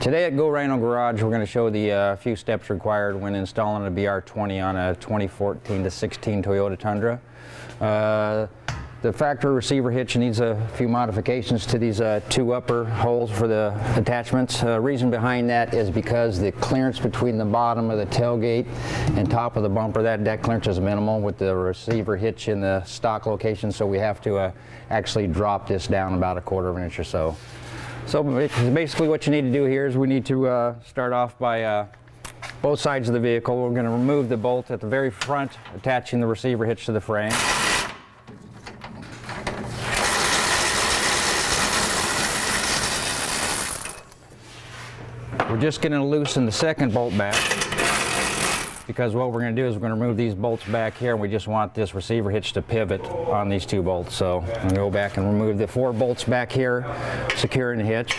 Today at Go Rhino Garage, we're going to show the few steps required when installing a BR20 on a 2014 to 16 Toyota Tundra. The factory receiver hitch needs a few modifications to these two upper holes for the attachments. Reason behind that is because the clearance between the bottom of the tailgate and top of the bumper, that clearance is minimal with the receiver hitch in the stock location, so we have to actually drop this down about 1/4 inch or so. So basically what you need to do here is we need to start off by both sides of the vehicle. We're going to remove the bolt at the very front attaching the receiver hitch to the frame. We're just going to loosen the second bolt back, because what we're going to do is we're going to remove these bolts back here, and we just want this receiver hitch to pivot on these two bolts. So I'm going to go back and remove the 4 bolts back here, securing the hitch.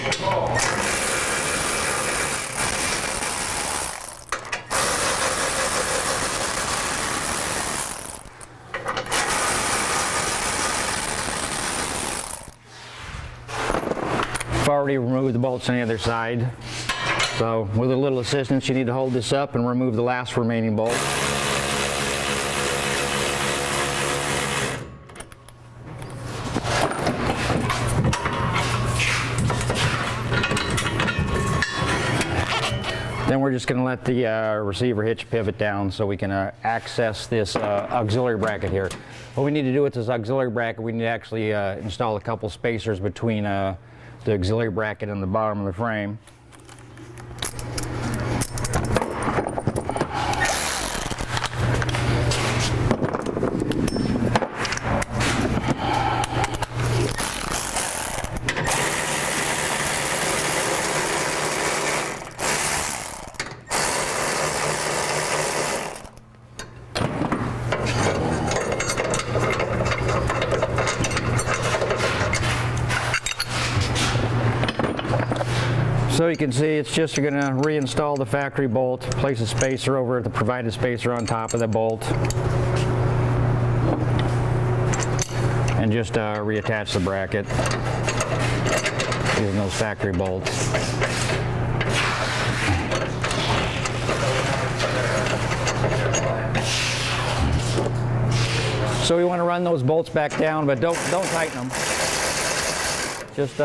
I've already removed the bolts on the other side. So with a little assistance, you need to hold this up and remove the last remaining bolt. Then we're just going to let the receiver hitch pivot down so we can access this auxiliary bracket here. What we need to do with this auxiliary bracket, we need to actually install a couple spacers between the auxiliary bracket and the bottom of the frame. So you can see it's just, you're going to reinstall the factory bolt, place a spacer over it, the provided spacer on top of the bolt, and just reattach the bracket using those factory bolts. So we want to run those bolts back down, but don't tighten them. Just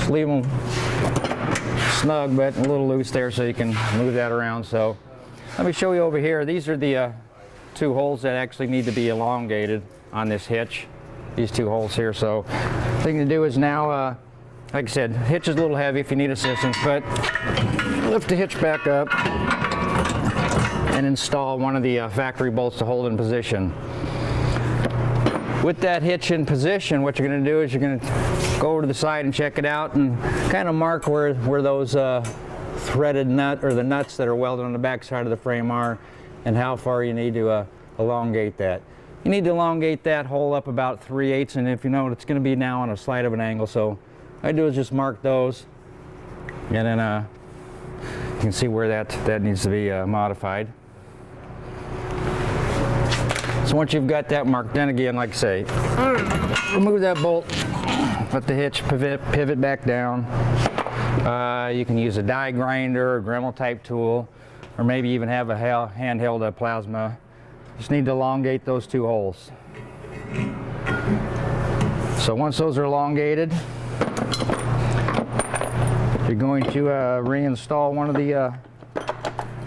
leave them snug but a little loose there so you can move that around. So let me show you over here. These are the 2 holes that actually need to be elongated on this hitch. These 2 holes here. So the thing to do is now, like I said, hitch is a little heavy if you need assistance, but lift the hitch back up and install one of the factory bolts to hold in position. With that hitch in position, what you're going to do is you're going to go over to the side and check it out and kind of mark where those threaded nut or the nuts that are welded on the back side of the frame are, and how far you need to elongate that. You need to elongate that hole up about 3/8, and if you know, it's going to be now on a slight of an angle. So what I do is just mark those, and then you can see where that needs to be modified. So once you've got that marked, then again, like I say, remove that bolt, let the hitch pivot back down. You can use a die grinder or Dremel type tool, or maybe even have a handheld plasma. Just need to elongate those 2 holes. So once those are elongated, you're going to reinstall one of the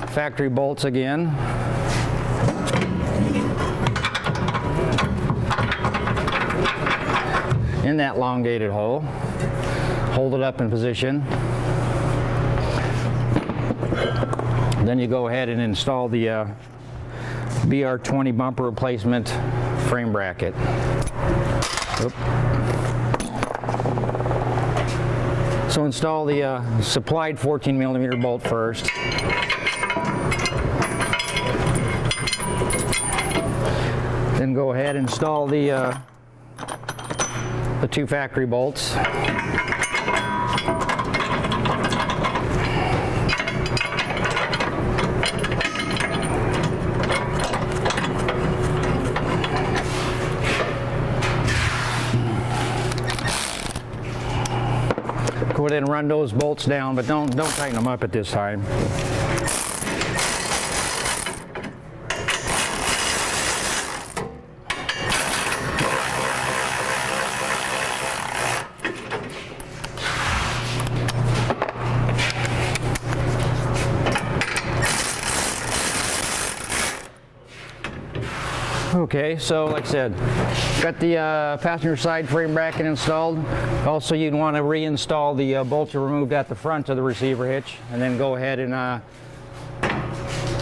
factory bolts again. In that elongated hole, hold it up in position. Then you go ahead and install the BR20 bumper replacement frame bracket. Oop. So install the supplied 14mm bolt first. Then go ahead and install the 2 factory bolts. go ahead and run those bolts down, but don't tighten them up at this time. Okay, so like I said, got the passenger side frame bracket installed. Also, you'd want to reinstall the bolts you removed at the front of the receiver hitch, and then go ahead and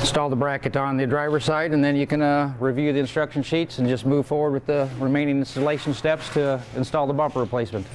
install the bracket on the driver's side, and then you can review the instruction sheets and just move forward with the remaining installation steps to install the bumper replacement.